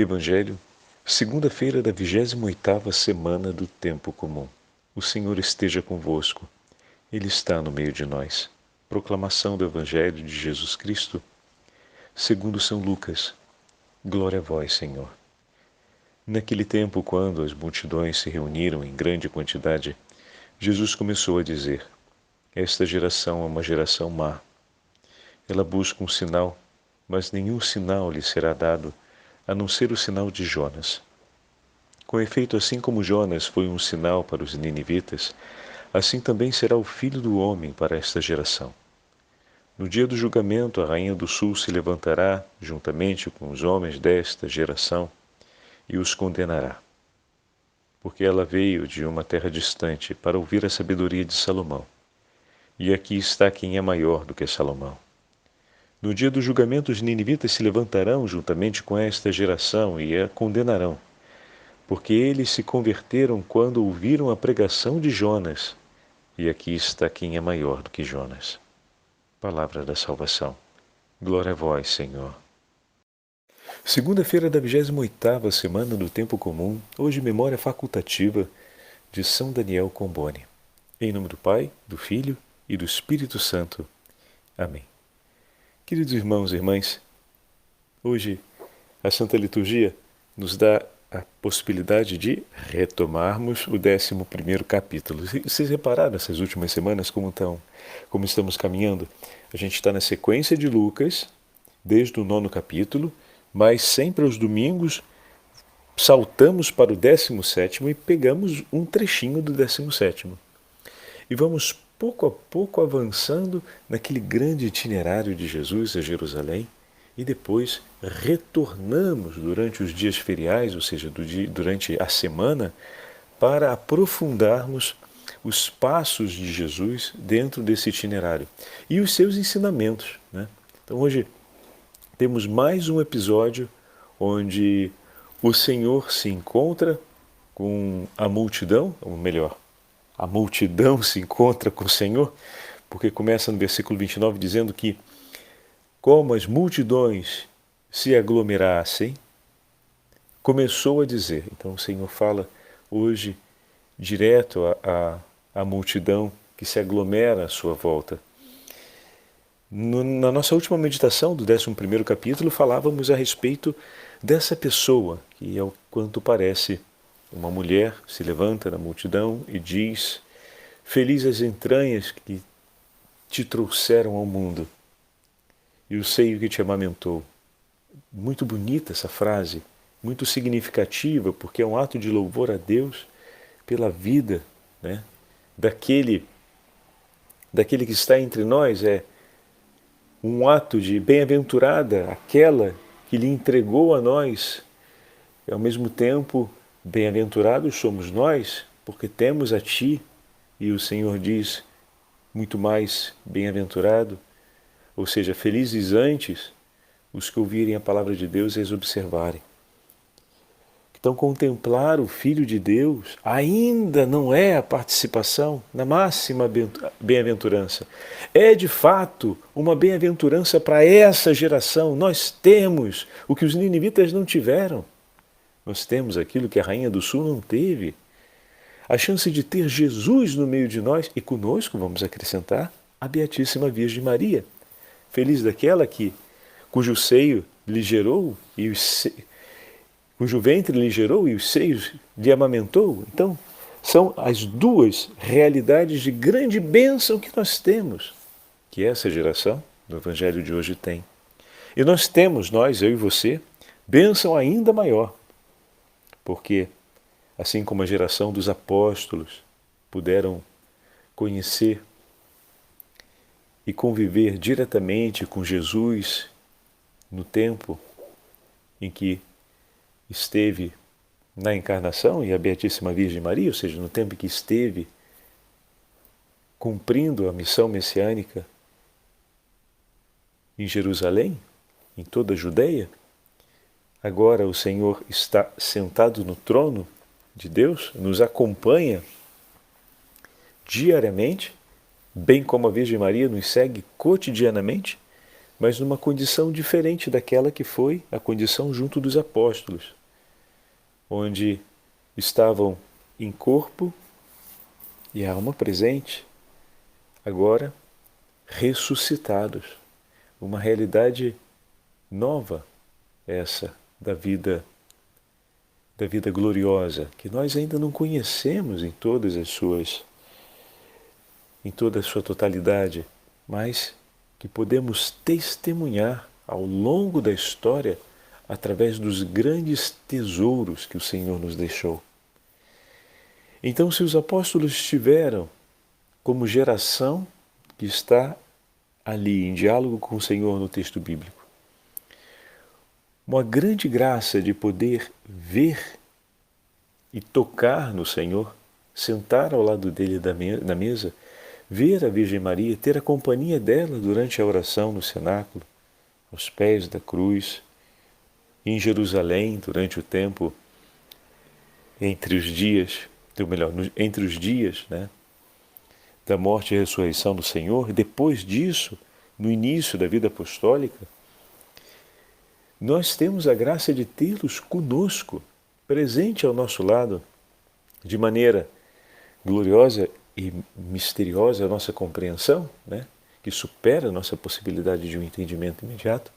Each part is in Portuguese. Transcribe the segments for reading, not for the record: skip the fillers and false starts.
Evangelho, segunda-feira da 28ª semana do Tempo Comum. O Senhor esteja convosco. Ele está no meio de nós. Proclamação do Evangelho de Jesus Cristo, segundo São Lucas. Glória a vós, Senhor. Naquele tempo, quando as multidões se reuniram em grande quantidade, Jesus começou a dizer: Esta geração é uma geração má. Ela busca um sinal, mas nenhum sinal lhe será dado, a não ser o sinal de Jonas. Com efeito, assim como Jonas foi um sinal para os ninivitas, assim também será o Filho do Homem para esta geração. No dia do julgamento, a rainha do sul se levantará, juntamente com os homens desta geração, e os condenará. Porque ela veio de uma terra distante para ouvir a sabedoria de Salomão. E aqui está quem é maior do que Salomão. No dia do julgamento, os ninivitas se levantarão juntamente com esta geração e a condenarão, porque eles se converteram quando ouviram a pregação de Jonas, e aqui está quem é maior do que Jonas. Palavra da salvação. Glória a vós, Senhor. Segunda-feira da 28ª semana do Tempo Comum, hoje memória facultativa de São Daniel Comboni. Em nome do Pai, do Filho e do Espírito Santo. Amém. Queridos irmãos e irmãs, hoje a Santa Liturgia nos dá a possibilidade de retomarmos o 11º capítulo. Vocês repararam essas últimas semanas como estamos caminhando? A gente está na sequência de Lucas, desde o 9º capítulo, mas sempre aos domingos saltamos para o 17º e pegamos um trechinho do 17º. E vamos pouco a pouco avançando naquele grande itinerário de Jesus a Jerusalém, e depois retornamos durante os dias feriais, ou seja, durante a semana, para aprofundarmos os passos de Jesus dentro desse itinerário e os seus ensinamentos, né? Então hoje temos mais um episódio onde o Senhor se encontra com a multidão, ou melhor, a multidão se encontra com o Senhor, porque começa no versículo 29 dizendo que como as multidões se aglomerassem, começou a dizer. Então o Senhor fala hoje direto à multidão que se aglomera à sua volta. Na nossa última meditação do 11º capítulo, falávamos a respeito dessa pessoa, que ao quanto parece uma mulher, se levanta na multidão e diz: Feliz as entranhas que te trouxeram ao mundo, e o seio que te amamentou. Muito bonita essa frase, muito significativa, porque é um ato de louvor a Deus pela vida, né, daquele que está entre nós. É um ato de bem-aventurada aquela que lhe entregou a nós. E ao mesmo tempo, bem-aventurados somos nós, porque temos a Ti. E o Senhor diz, muito mais bem-aventurado, ou seja, felizes antes os que ouvirem a palavra de Deus e as observarem. Então, contemplar o Filho de Deus ainda não é a participação na máxima bem-aventurança. É, de fato, uma bem-aventurança para essa geração. Nós temos o que os ninivitas não tiveram. Nós temos aquilo que a Rainha do Sul não teve. A chance de ter Jesus no meio de nós e conosco, vamos acrescentar, a Beatíssima Virgem Maria. Feliz daquela cujo seio lhe gerou e cujo ventre lhe gerou e os seios lhe amamentou. Então, são as duas realidades de grande bênção que nós temos, que essa geração do Evangelho de hoje tem. E nós temos, eu e você, bênção ainda maior, porque, assim como a geração dos apóstolos puderam conhecer e conviver diretamente com Jesus no tempo em que esteve na encarnação, e a Beatíssima Virgem Maria, ou seja, no tempo em que esteve cumprindo a missão messiânica em Jerusalém, em toda a Judeia, agora o Senhor está sentado no trono de Deus, nos acompanha diariamente, bem como a Virgem Maria nos segue cotidianamente, mas numa condição diferente daquela que foi a condição junto dos apóstolos, onde estavam em corpo e alma presente, agora ressuscitados. Uma realidade nova essa da vida gloriosa, que nós ainda não conhecemos em toda a sua totalidade, mas que podemos testemunhar ao longo da história através dos grandes tesouros que o Senhor nos deixou. Então, se os apóstolos estiveram como geração que está ali em diálogo com o Senhor no texto bíblico, uma grande graça de poder ver e tocar no Senhor, sentar ao lado dele na mesa, ver a Virgem Maria, ter a companhia dela durante a oração no cenáculo, aos pés da cruz, em Jerusalém, durante o tempo entre os dias, entre os dias, da morte e ressurreição do Senhor, e depois disso, no início da vida apostólica, nós temos a graça de tê-los conosco, presente ao nosso lado, de maneira gloriosa e misteriosa a nossa compreensão, que supera a nossa possibilidade de um entendimento imediato,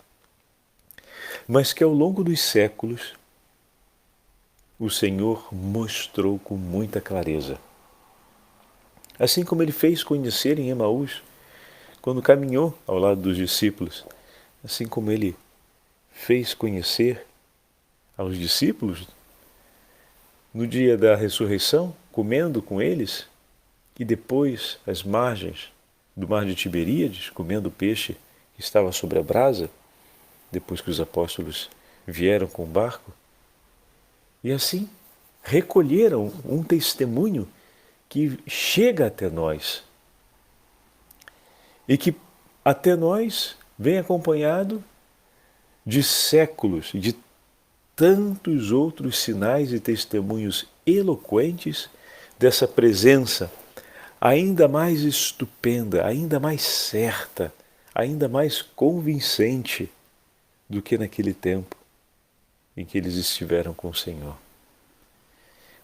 mas que ao longo dos séculos o Senhor mostrou com muita clareza. Assim como ele fez conhecer em Emaús, quando caminhou ao lado dos discípulos, assim como ele fez conhecer aos discípulos no dia da ressurreição, comendo com eles, e depois às margens do mar de Tiberíades, comendo o peixe que estava sobre a brasa, depois que os apóstolos vieram com o barco, e assim recolheram um testemunho que chega até nós e que até nós vem acompanhado de séculos, de tantos outros sinais e testemunhos eloquentes dessa presença ainda mais estupenda, ainda mais certa, ainda mais convincente do que naquele tempo em que eles estiveram com o Senhor.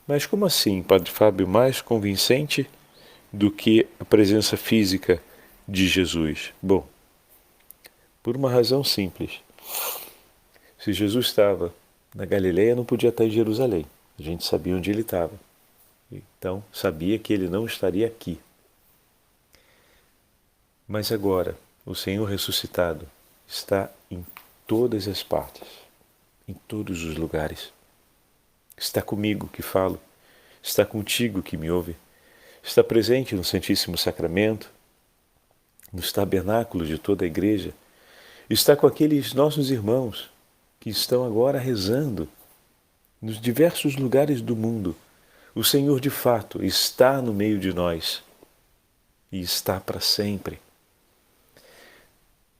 Mas como assim, Padre Fábio, mais convincente do que a presença física de Jesus? Bom, por uma razão simples. Se Jesus estava na Galileia, não podia estar em Jerusalém. A gente sabia onde ele estava. Então, sabia que ele não estaria aqui. Mas agora, o Senhor ressuscitado está em todas as partes, em todos os lugares. Está comigo que falo, está contigo que me ouve, está presente no Santíssimo Sacramento, nos tabernáculos de toda a igreja, está com aqueles nossos irmãos que estão agora rezando nos diversos lugares do mundo. O Senhor de fato está no meio de nós e está para sempre.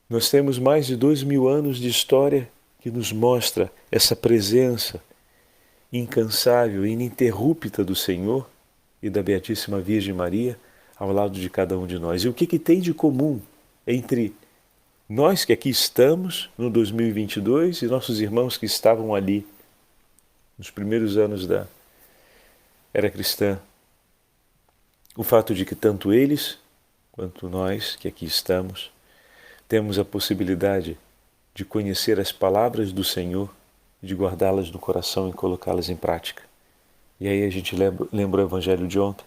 Nós temos mais de 2000 anos de história que nos mostra essa presença incansável e ininterrupta do Senhor e da Beatíssima Virgem Maria ao lado de cada um de nós. E o que tem de comum entre nós que aqui estamos no 2022 e nossos irmãos que estavam ali nos primeiros anos da era cristã? O fato de que tanto eles quanto nós que aqui estamos temos a possibilidade de conhecer as palavras do Senhor, de guardá-las no coração e colocá-las em prática. E aí a gente lembra o Evangelho de ontem,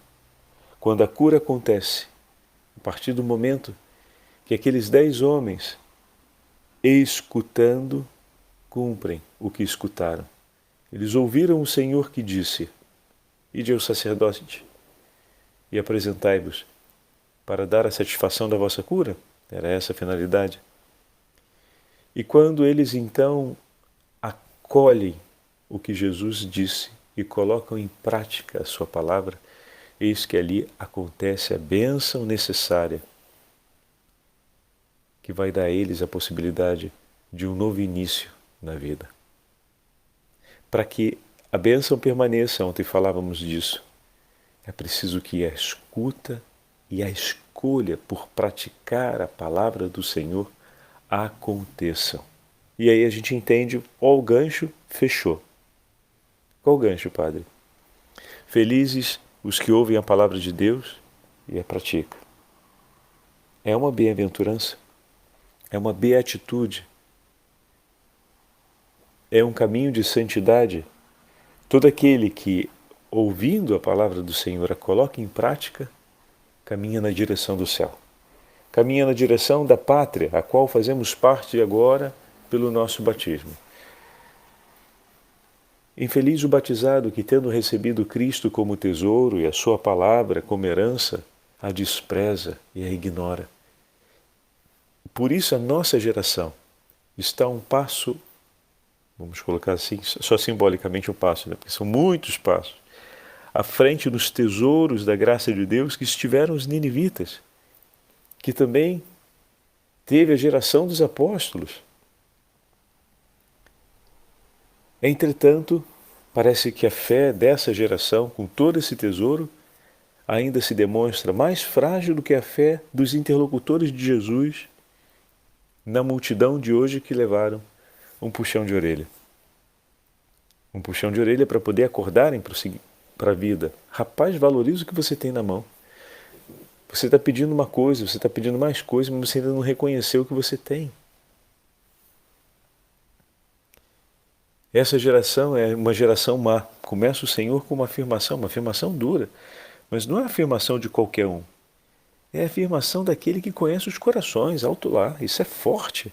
quando a cura acontece, a partir do momento que aqueles 10 homens, escutando, cumprem o que escutaram. Eles ouviram o Senhor que disse: ide ao sacerdote e apresentai-vos para dar a satisfação da vossa cura. Era essa a finalidade. E quando eles então acolhem o que Jesus disse e colocam em prática a sua palavra, eis que ali acontece a bênção necessária que vai dar a eles a possibilidade de um novo início na vida. Para que a bênção permaneça, ontem falávamos disso, é preciso que a escuta e a escolha por praticar a palavra do Senhor aconteçam. E aí a gente entende, ó, o gancho fechou. Qual o gancho, Padre? Felizes os que ouvem a palavra de Deus e a praticam. É uma bem-aventurança, é uma beatitude, é um caminho de santidade. Todo aquele que, ouvindo a palavra do Senhor, a coloca em prática, caminha na direção do céu. Caminha na direção da pátria, a qual fazemos parte agora pelo nosso batismo. Infeliz o batizado que, tendo recebido Cristo como tesouro e a sua palavra como herança, a despreza e a ignora. Por isso a nossa geração está um passo, vamos colocar assim, só simbolicamente um passo, né? Porque são muitos passos, à frente dos tesouros da graça de Deus que estiveram os ninivitas, que também teve a geração dos apóstolos. Entretanto, parece que a fé dessa geração, com todo esse tesouro, ainda se demonstra mais frágil do que a fé dos interlocutores de Jesus na multidão de hoje que levaram um puxão de orelha. Um puxão de orelha para poder acordarem para a vida. Rapaz, valoriza o que você tem na mão. Você está pedindo uma coisa, você está pedindo mais coisa, mas você ainda não reconheceu o que você tem. Essa geração é uma geração má. Começa o Senhor com uma afirmação dura, mas não é a afirmação de qualquer um. É a afirmação daquele que conhece os corações, alto lá. Isso é forte.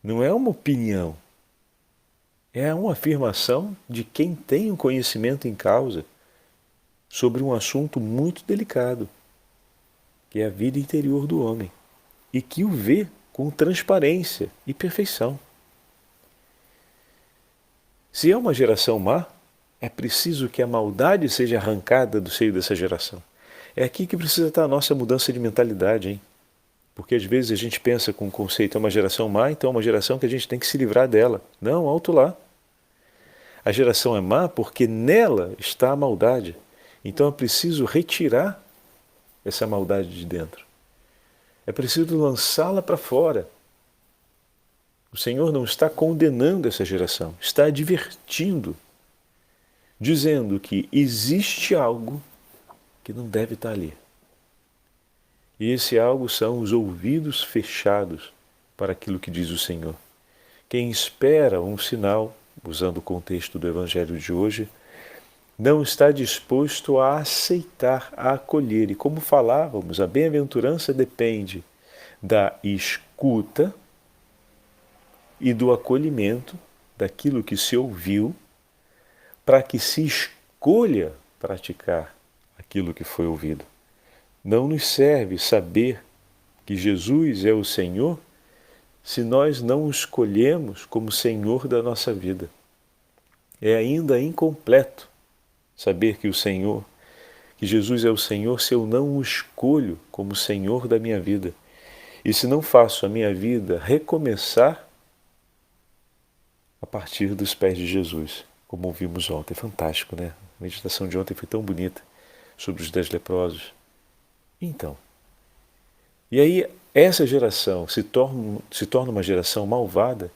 Não é uma opinião. É uma afirmação de quem tem um conhecimento em causa sobre um assunto muito delicado, que é a vida interior do homem, e que o vê com transparência e perfeição. Se é uma geração má, é preciso que a maldade seja arrancada do seio dessa geração. É aqui que precisa estar a nossa mudança de mentalidade, hein? Porque às vezes a gente pensa com o conceito, é uma geração má, então é uma geração que a gente tem que se livrar dela. Não, alto lá. A geração é má porque nela está a maldade. Então é preciso retirar essa maldade de dentro. É preciso lançá-la para fora. O Senhor não está condenando essa geração, está advertindo, dizendo que existe algo que não deve estar ali. E esse algo são os ouvidos fechados para aquilo que diz o Senhor. Quem espera um sinal, usando o contexto do Evangelho de hoje, não está disposto a aceitar, a acolher. E como falávamos, a bem-aventurança depende da escuta e do acolhimento daquilo que se ouviu, para que se escolha praticar aquilo que foi ouvido. Não nos serve saber que Jesus é o Senhor se nós não o escolhemos como Senhor da nossa vida. É ainda incompleto saber que que Jesus é o Senhor, se eu não o escolho como Senhor da minha vida. E se não faço a minha vida recomeçar a partir dos pés de Jesus, como ouvimos ontem. Fantástico, né? A meditação de ontem foi tão bonita sobre os 10 leprosos. Então, e aí essa geração se torna uma geração malvada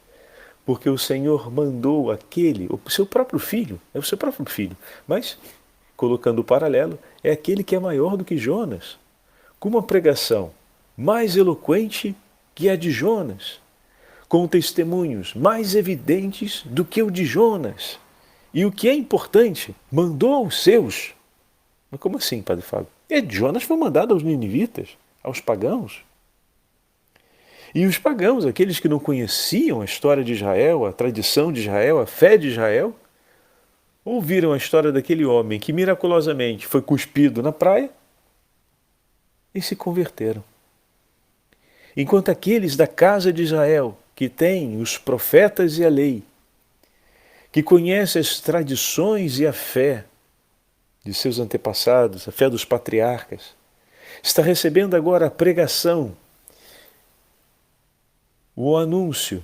porque o Senhor mandou o seu próprio filho, é o seu próprio filho, mas, colocando o paralelo, é aquele que é maior do que Jonas, com uma pregação mais eloquente que a de Jonas, com testemunhos mais evidentes do que o de Jonas. E o que é importante, mandou aos seus. Mas como assim, Padre Fábio? Jonas foi mandado aos ninivitas, aos pagãos. E os pagãos, aqueles que não conheciam a história de Israel, a tradição de Israel, a fé de Israel, ouviram a história daquele homem que miraculosamente foi cuspido na praia e se converteram. Enquanto aqueles da casa de Israel, que têm os profetas e a lei, que conhecem as tradições e a fé de seus antepassados, a fé dos patriarcas, está recebendo agora a pregação, o anúncio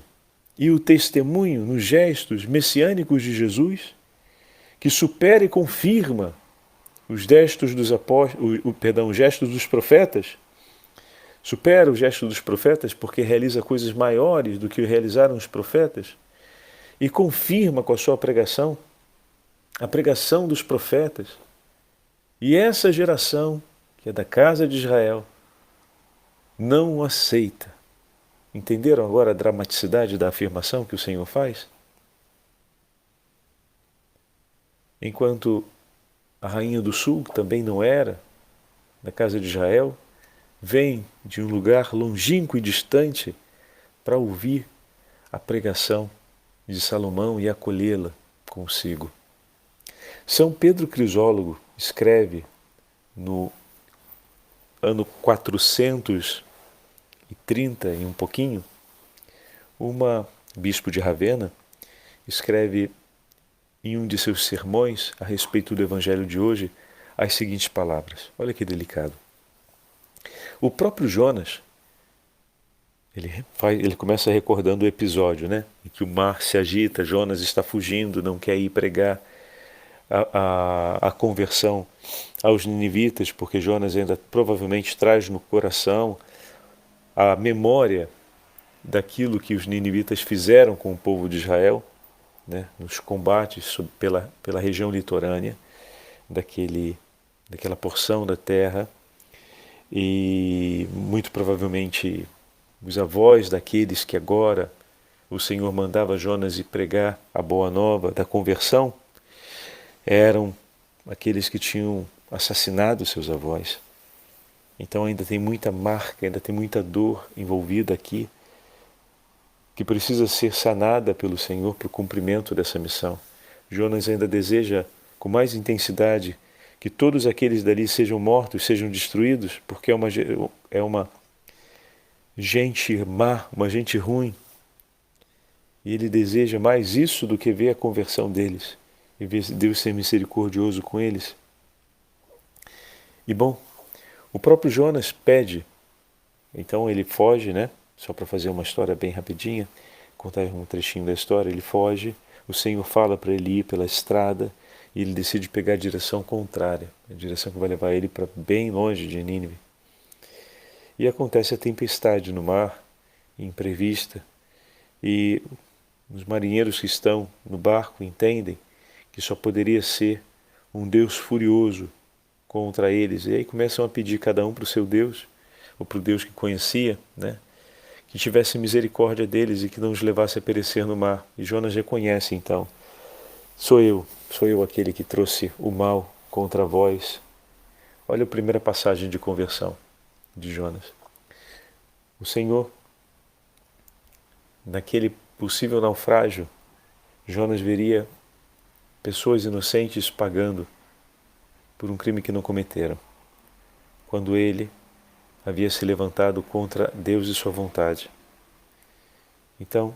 e o testemunho nos gestos messiânicos de Jesus, que supera e confirma os gestos dos gestos dos profetas, Supera o gesto dos profetas porque realiza coisas maiores do que realizaram os profetas e confirma com a sua pregação a pregação dos profetas. E essa geração, que é da casa de Israel, não o aceita. Entenderam agora a dramaticidade da afirmação que o Senhor faz? Enquanto a rainha do sul, que também não era da casa de Israel, vem de um lugar longínquo e distante para ouvir a pregação de Salomão e acolhê-la consigo. São Pedro Crisólogo escreve no ano 430 e um pouquinho, bispo de Ravenna, escreve em um de seus sermões a respeito do evangelho de hoje as seguintes palavras. Olha que delicado. O próprio Jonas, ele começa recordando o episódio, né? Em que o mar se agita, Jonas está fugindo, não quer ir pregar a conversão aos ninivitas, porque Jonas ainda provavelmente traz no coração a memória daquilo que os ninivitas fizeram com o povo de Israel, né, nos combates pela região litorânea daquela porção da terra, e muito provavelmente os avós daqueles que agora o Senhor mandava Jonas ir pregar a boa nova da conversão eram aqueles que tinham assassinado seus avós. Então ainda tem muita marca, ainda tem muita dor envolvida aqui, que precisa ser sanada pelo Senhor para o cumprimento dessa missão. Jonas ainda deseja com mais intensidade que todos aqueles dali sejam mortos, sejam destruídos, porque é uma gente má, uma gente ruim. E ele deseja mais isso do que ver a conversão deles e ver Deus ser misericordioso com eles. E bom, o próprio Jonas pede, então ele foge, né? Só para fazer uma história bem rapidinha, contar um trechinho da história, ele foge, o Senhor fala para ele ir pela estrada e ele decide pegar a direção contrária, a direção que vai levar ele para bem longe de Nínive. E acontece a tempestade no mar, imprevista, e os marinheiros que estão no barco entendem que só poderia ser um Deus furioso contra eles, e aí começam a pedir cada um para o seu Deus, ou para o Deus que conhecia, né? Que tivesse misericórdia deles e que não os levasse a perecer no mar. E Jonas reconhece então, sou eu aquele que trouxe o mal contra vós. Olha a primeira passagem de conversão de Jonas. O Senhor, naquele possível naufrágio, Jonas veria pessoas inocentes pagando por um crime que não cometeram, quando ele havia se levantado contra Deus e sua vontade. Então,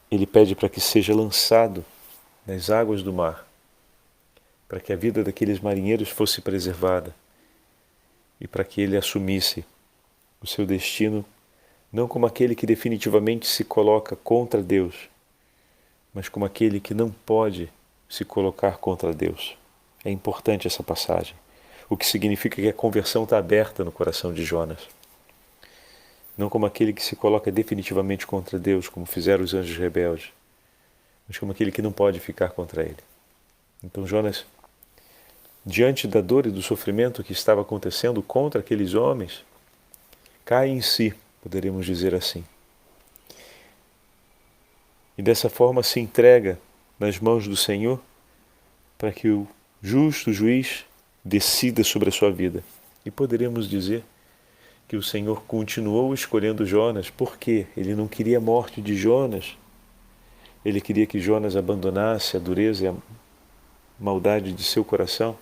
ele pede para que seja lançado nas águas do mar, para que a vida daqueles marinheiros fosse preservada e para que ele assumisse o seu destino não como aquele que definitivamente se coloca contra Deus, mas como aquele que não pode se colocar contra Deus. É importante essa passagem, o que significa que a conversão está aberta no coração de Jonas. Não como aquele que se coloca definitivamente contra Deus, como fizeram os anjos rebeldes, mas como aquele que não pode ficar contra ele. Então Jonas, diante da dor e do sofrimento que estava acontecendo contra aqueles homens, cai em si, poderíamos dizer assim. E dessa forma se entrega nas mãos do Senhor para que o justo juiz decida sobre a sua vida. E poderíamos dizer que o Senhor continuou escolhendo Jonas porque ele não queria a morte de Jonas. Ele queria que Jonas abandonasse a dureza e a maldade de seu coração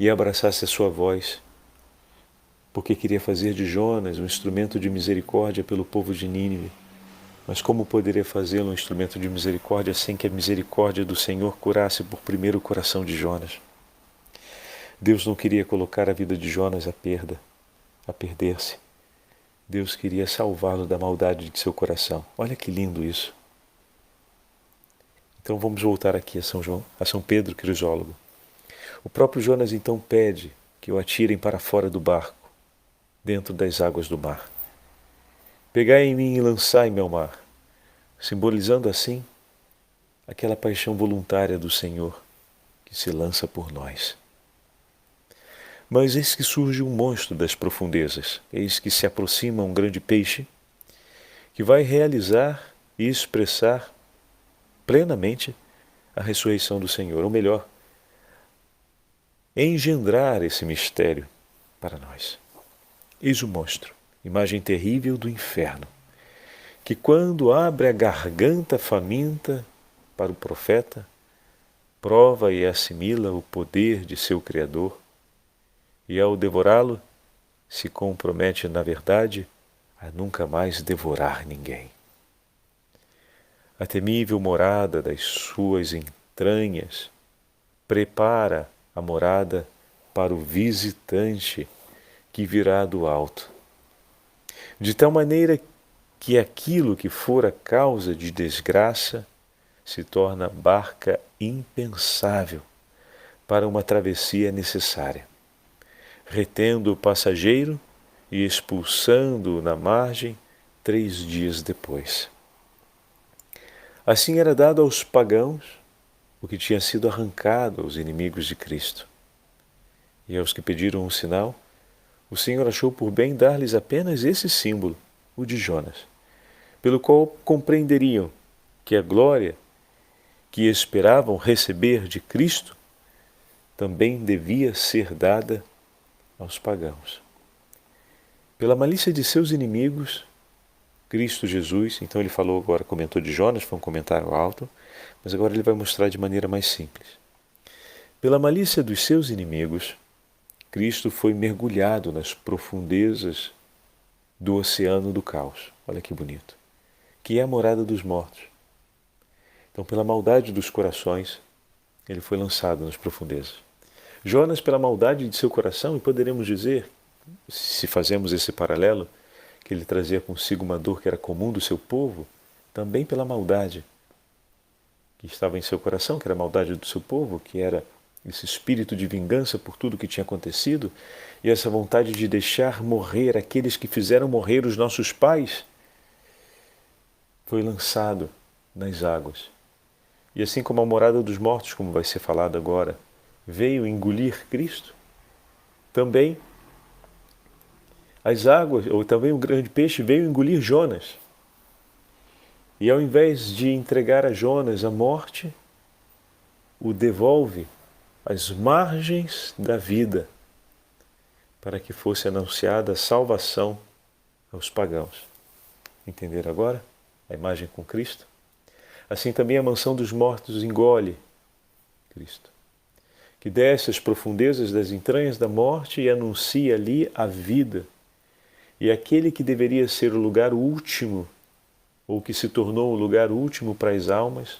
e abraçasse a sua voz, porque queria fazer de Jonas um instrumento de misericórdia pelo povo de Nínive. Mas como poderia fazê-lo um instrumento de misericórdia sem que a misericórdia do Senhor curasse por primeiro o coração de Jonas? Deus não queria colocar a vida de Jonas a perder-se. Deus queria salvá-lo da maldade de seu coração. Olha que lindo isso. Então vamos voltar aqui a São Pedro Crisólogo. O próprio Jonas então pede que o atirem para fora do barco. dentro das águas do mar. Pegai em mim e lançai-me ao mar, simbolizando assim aquela paixão voluntária do Senhor que se lança por nós. Mas eis que surge um monstro das profundezas, eis que se aproxima um grande peixe que vai realizar e expressar plenamente a ressurreição do Senhor, ou melhor, engendrar esse mistério para nós. Eis o monstro, imagem terrível do inferno, que quando abre a garganta faminta para o profeta, prova e assimila o poder de seu Criador, e ao devorá-lo, se compromete, na verdade, a nunca mais devorar ninguém. A temível morada das suas entranhas prepara a morada para o visitante que virá do alto, de tal maneira que aquilo que fora causa de desgraça se torna barca impensável para uma travessia necessária, retendo o passageiro e expulsando-o na margem 3 dias depois. Assim era dado aos pagãos o que tinha sido arrancado aos inimigos de Cristo. E aos que pediram um sinal, o Senhor achou por bem dar-lhes apenas esse símbolo, o de Jonas, pelo qual compreenderiam que a glória que esperavam receber de Cristo também devia ser dada aos pagãos. Pela malícia de seus inimigos, Cristo Jesus, então ele falou agora, comentou de Jonas, foi um comentário alto, mas agora ele vai mostrar de maneira mais simples. Pela malícia dos seus inimigos, Cristo foi mergulhado nas profundezas do oceano do caos. Olha que bonito. Que é a morada dos mortos. Então, pela maldade dos corações, ele foi lançado nas profundezas. Jonas, pela maldade de seu coração, e poderemos dizer, se fazemos esse paralelo, que ele trazia consigo uma dor que era comum do seu povo, também pela maldade que estava em seu coração, que era a maldade do seu povo, que era esse espírito de vingança por tudo que tinha acontecido, e essa vontade de deixar morrer aqueles que fizeram morrer os nossos pais, foi lançado nas águas. E assim como a morada dos mortos, como vai ser falado agora, veio engolir Cristo, também as águas, ou também o grande peixe veio engolir Jonas. E ao invés de entregar a Jonas a morte, o devolve às margens da vida, para que fosse anunciada a salvação aos pagãos. Entenderam agora a imagem com Cristo? Assim também a mansão dos mortos engole Cristo, que desce às profundezas das entranhas da morte e anuncia ali a vida. E aquele que deveria ser o lugar último, ou que se tornou o lugar último para as almas,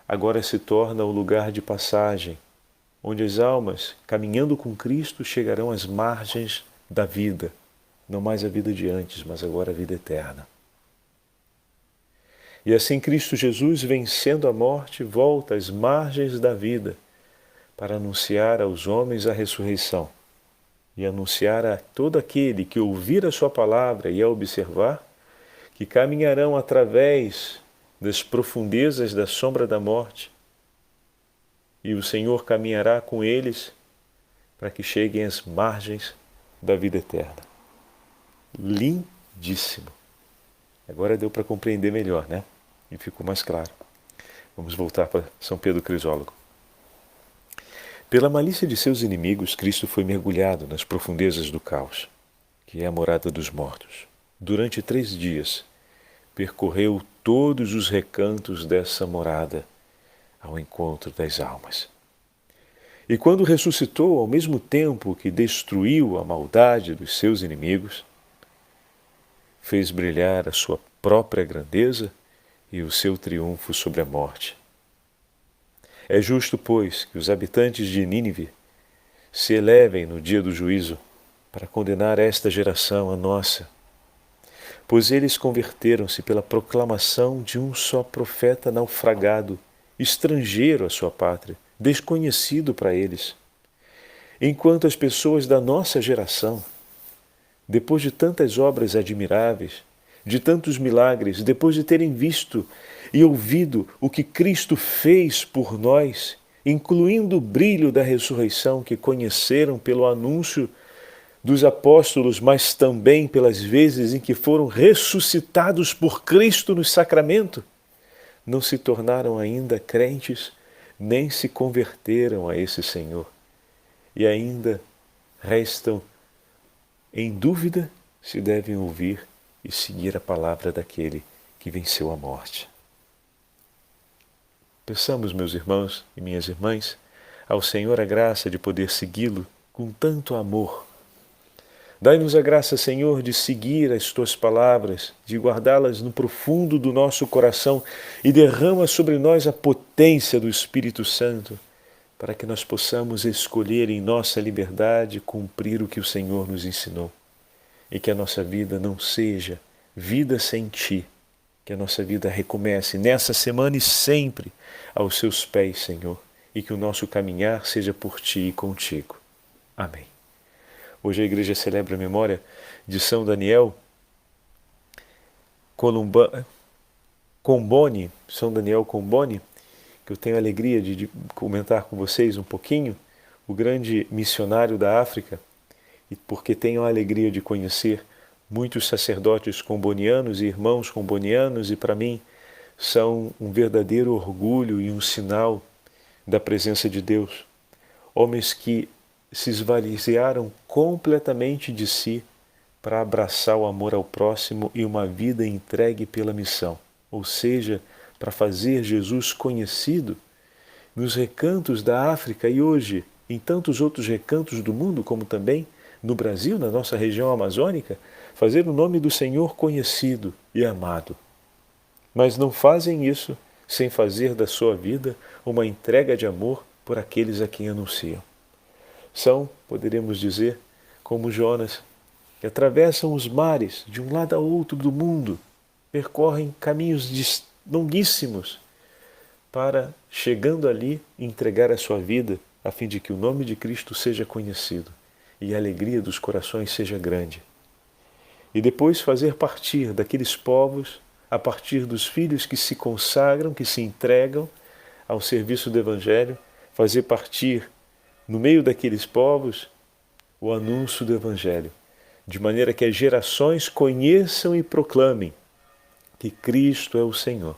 agora se torna o lugar de passagem, onde as almas, caminhando com Cristo, chegarão às margens da vida, não mais a vida de antes, mas agora a vida eterna. E assim Cristo Jesus, vencendo a morte, volta às margens da vida para anunciar aos homens a ressurreição e anunciar a todo aquele que ouvir a sua palavra e a observar, que caminharão através das profundezas da sombra da morte, e o Senhor caminhará com eles para que cheguem às margens da vida eterna. Lindíssimo! Agora deu para compreender melhor, né? E ficou mais claro. Vamos voltar para São Pedro Crisólogo. Pela malícia de seus inimigos, Cristo foi mergulhado nas profundezas do caos, que é a morada dos mortos. Durante 3 dias, percorreu todos os recantos dessa morada ao encontro das almas. E quando ressuscitou, ao mesmo tempo que destruiu a maldade dos seus inimigos, fez brilhar a sua própria grandeza e o seu triunfo sobre a morte. É justo, pois, que os habitantes de Nínive se elevem no dia do juízo para condenar esta geração, a nossa, pois eles converteram-se pela proclamação de um só profeta naufragado, estrangeiro à sua pátria, desconhecido para eles, enquanto as pessoas da nossa geração depois de tantas obras admiráveis, de tantos milagres, depois de terem visto e ouvido o que Cristo fez por nós, incluindo o brilho da ressurreição que conheceram pelo anúncio dos apóstolos, mas também pelas vezes em que foram ressuscitados por Cristo no sacramento, não se tornaram ainda crentes, nem se converteram a esse Senhor. E ainda restam em dúvida se devem ouvir e seguir a palavra daquele que venceu a morte. Peçamos, meus irmãos e minhas irmãs, ao Senhor a graça de poder segui-lo com tanto amor. Dai-nos a graça, Senhor, de seguir as Tuas palavras, de guardá-las no profundo do nosso coração e derrama sobre nós a potência do Espírito Santo, para que nós possamos escolher em nossa liberdade cumprir o que o Senhor nos ensinou. E que a nossa vida não seja vida sem Ti, que a nossa vida recomece nessa semana e sempre aos Seus pés, Senhor, e que o nosso caminhar seja por Ti e contigo. Amém. Hoje a Igreja celebra a memória de São Daniel Comboni, São Daniel Comboni, que eu tenho a alegria de comentar com vocês um pouquinho, o grande missionário da África, e porque tenho a alegria de conhecer muitos sacerdotes combonianos e irmãos combonianos, e para mim são um verdadeiro orgulho e um sinal da presença de Deus. Homens que se esvaziaram completamente de si para abraçar o amor ao próximo e uma vida entregue pela missão, ou seja, para fazer Jesus conhecido nos recantos da África e hoje em tantos outros recantos do mundo, como também no Brasil, na nossa região amazônica, fazer o nome do Senhor conhecido e amado. Mas não fazem isso sem fazer da sua vida uma entrega de amor por aqueles a quem anunciam. São, poderíamos dizer, como Jonas, que atravessam os mares de um lado a outro do mundo, percorrem caminhos longuíssimos para, chegando ali, entregar a sua vida a fim de que o nome de Cristo seja conhecido e a alegria dos corações seja grande. E depois fazer partir daqueles povos, a partir dos filhos que se consagram, que se entregam ao serviço do Evangelho, fazer partir no meio daqueles povos o anúncio do Evangelho, de maneira que as gerações conheçam e proclamem que Cristo é o Senhor.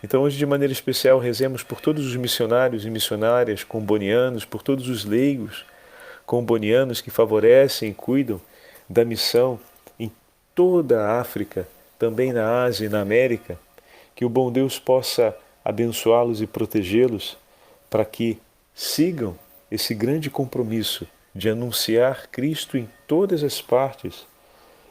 Então hoje, de maneira especial, rezemos por todos os missionários e missionárias combonianos, por todos os leigos combonianos que favorecem e cuidam da missão em toda a África, também na Ásia e na América, que o bom Deus possa abençoá-los e protegê-los para que sigam esse grande compromisso de anunciar Cristo em todas as partes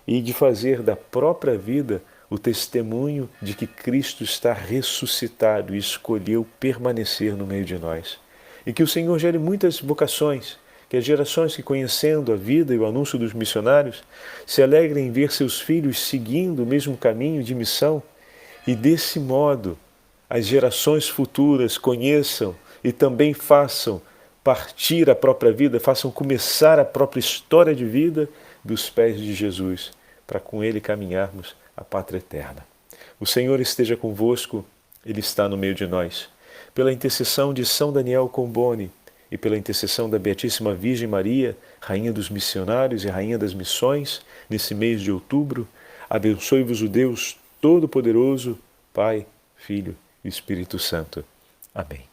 e de fazer da própria vida o testemunho de que Cristo está ressuscitado e escolheu permanecer no meio de nós. E que o Senhor gere muitas vocações, que as gerações que, conhecendo a vida e o anúncio dos missionários, se alegrem em ver seus filhos seguindo o mesmo caminho de missão e, desse modo, as gerações futuras conheçam e também façam partir a própria vida, façam começar a própria história de vida dos pés de Jesus, para com Ele caminharmos a pátria eterna. O Senhor esteja convosco, Ele está no meio de nós. Pela intercessão de São Daniel Comboni e pela intercessão da Beatíssima Virgem Maria, Rainha dos Missionários e Rainha das Missões, nesse mês de outubro, abençoe-vos o Deus Todo-Poderoso, Pai, Filho e Espírito Santo. Amém.